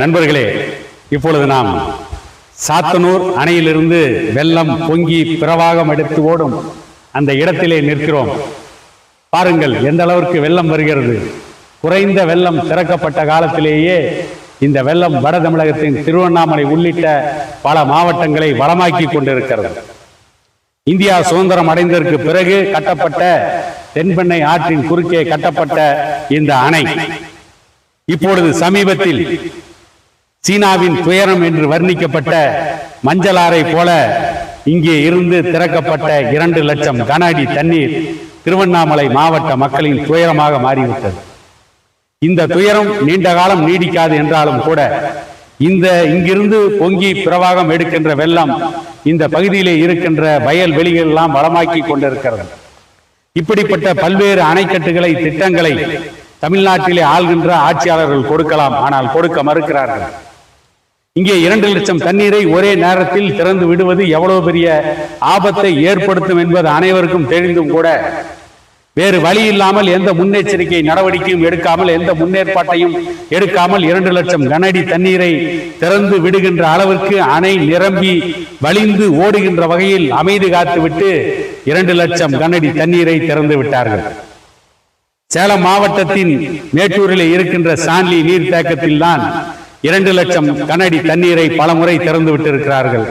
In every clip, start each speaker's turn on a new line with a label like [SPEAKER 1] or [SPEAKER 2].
[SPEAKER 1] நண்பர்களே, இப்பொழுது நாம் சாத்தனூர் அணையிலிருந்து வெள்ளம் பொங்கி பிரவாகம் எடுத்து ஓடும் அந்த இடத்திலே நிற்கிறோம். பாருங்கள் எந்த அளவிற்கு வெள்ளம் வருகிறது. குறைந்த வெள்ளம் திறக்கப்பட்ட காலத்திலேயே இந்த வெள்ளம் வட தமிழகத்தின் திருவண்ணாமலை உள்ளிட்ட பல மாவட்டங்களை வளமாக்கி கொண்டிருக்கிறது. இந்தியா சுதந்திரம் அடைந்ததற்கு பிறகு கட்டப்பட்ட தென்பெண்ணை ஆற்றின் குறுக்கே கட்டப்பட்ட இந்த அணை இப்பொழுது சமீபத்தில் சீனாவின் துயரம் என்று வர்ணிக்கப்பட்ட மஞ்சளாறை போல இங்கே இருந்து திறக்கப்பட்ட 2 லட்சம் கன அடி தண்ணீர் திருவண்ணாமலை மாவட்ட மக்களின் துயரமாக மாறிவிட்டது. இந்த துயரம் நீண்ட காலம் நீடிக்காது என்றாலும் கூட இங்கிருந்து பொங்கி பிரவாகம் எடுக்கின்ற வெள்ளம் இந்த பகுதியிலே இருக்கின்ற வயல் வெளிகள் எல்லாம் வளமாக்கி கொண்டிருக்கிறது. இப்படிப்பட்ட பல்வேறு அணைக்கட்டுகளை திட்டங்களை தமிழ்நாட்டிலே ஆள்கின்ற ஆட்சியாளர்கள் கொடுக்கலாம், ஆனால் கொடுக்க மறுக்கிறார்கள். இங்கே 2 லட்சம் தண்ணீரை ஒரே நேரத்தில் திறந்து விடுவது எவ்வளவு பெரிய ஆபத்தை ஏற்படுத்தும் என்பது அனைவருக்கும் தெரிந்தும் கூட வேறு வழி இல்லாமல் எந்த முன்னெச்சரிக்கை நடவடிக்கையும் எடுக்காமல் எந்த முன்னேற்பாட்டையும் எடுக்காமல் 2 லட்சம் கன அடி தண்ணீரை திறந்து விடுகின்ற அளவிற்கு அணை நிரம்பி வழிந்து ஓடுகின்ற வகையில் அமைதி காத்துவிட்டு 2 லட்சம் கன அடி தண்ணீரை திறந்து விட்டார்கள். சேலம் மாவட்டத்தின் மேட்டூரில் இருக்கின்ற சான்லி நீர்த்தேக்கத்தில் தான் 2 லட்சம் கன அடி தண்ணீரை பல முறை திறந்து விட்டிருக்கிறார்கள்.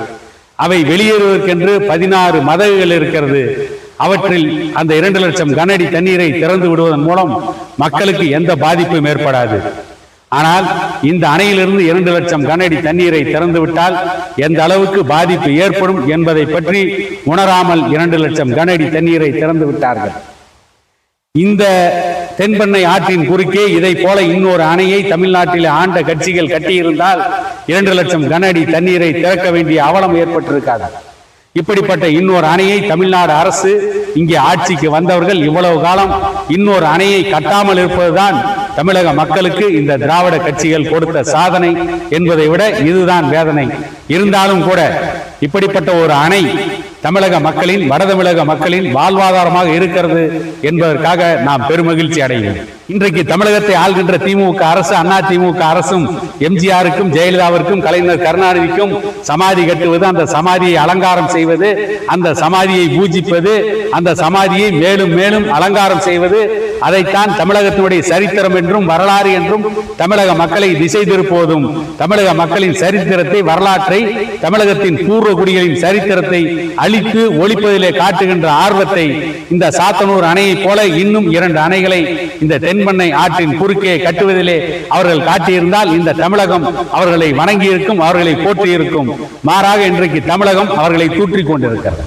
[SPEAKER 1] அவை வெளியேறுவதற்கென்று 16 மதகுகள் இருக்கிறது. அவற்றில் அந்த 2 லட்சம் கன அடி தண்ணீரை திறந்து விடுவதன் மூலம் மக்களுக்கு எந்த பாதிப்பும் ஏற்படாது. ஆனால் இந்த அணையிலிருந்து 2 லட்சம் கன அடி தண்ணீரை திறந்து விட்டால் எந்த அளவுக்கு பாதிப்பு ஏற்படும் என்பதை பற்றி உணராமல் 2 லட்சம் கன அடி தண்ணீரை திறந்து விட்டார்கள். இந்த தென்பெண்ணை ஆற்றின் குறுக்கே இதை போல இன்னொரு அணையை தமிழ்நாட்டில் ஆண்ட கட்சிகள் கட்டியிருந்தால் 2 லட்சம் கன அடி தண்ணீரை திறக்க வேண்டிய அவலம் ஏற்பட்டிருக்காது. இப்படிப்பட்ட இன்னொரு அணையை தமிழ்நாடு அரசு இங்கே ஆட்சிக்கு வந்தவர்கள் இவ்வளவு காலம் இன்னொரு அணையை கட்டாமல் இருப்பதுதான் தமிழக மக்களுக்கு இந்த திராவிட கட்சிகள் கொடுத்த சாதனை என்பதை விட இதுதான் வேதனை. இருந்தாலும் கூட இப்படிப்பட்ட ஒரு அணை தமிழக மக்களின் வட தமிழக மக்களின் வாழ்வாதாரமாக இருக்கிறது என்பதற்காக நாம் பெருமகிழ்ச்சி அடைகிறோம். இன்றைக்கு தமிழகத்தை ஆள்கின்ற திமுக அரசு, அண்ணா திமுக அரசும் எம்ஜிஆருக்கும் ஜெயலலிதாவிற்கும் கலைஞர் கருணாநிதிக்கும் சமாதி கட்டுவது, அந்த சமாதியை அலங்காரம் செய்வது, அந்த சமாதியை பூஜிப்பது, அந்த சமாதியை மேலும் மேலும் அலங்காரம் செய்வது, அதைத்தான் தமிழகத்தினுடைய சரித்திரம் என்றும் வரலாறு என்றும் தமிழக மக்களை திசை திருப்புவதும் தமிழக மக்களின் சரித்திரத்தை, வரலாற்றை, தமிழகத்தின் பூர்வ குடிகளின் சரித்திரத்தை அழித்து ஒழிப்பதிலே காட்டுகின்ற ஆர்வத்தை இந்த சாத்தனூர் அணையை போல இன்னும் 2 அணைகளை இந்த தென்பெண்ணை ஆற்றின் குறுக்கே கட்டுவதிலே அவர்கள் காட்டியிருந்தால் இந்த தமிழகம் அவர்களை வணங்கியிருக்கும், அவர்களை போற்றியிருக்கும். மாறாக இன்றைக்கு தமிழகம் அவர்களை தூற்றிக் கொண்டிருக்கிறது.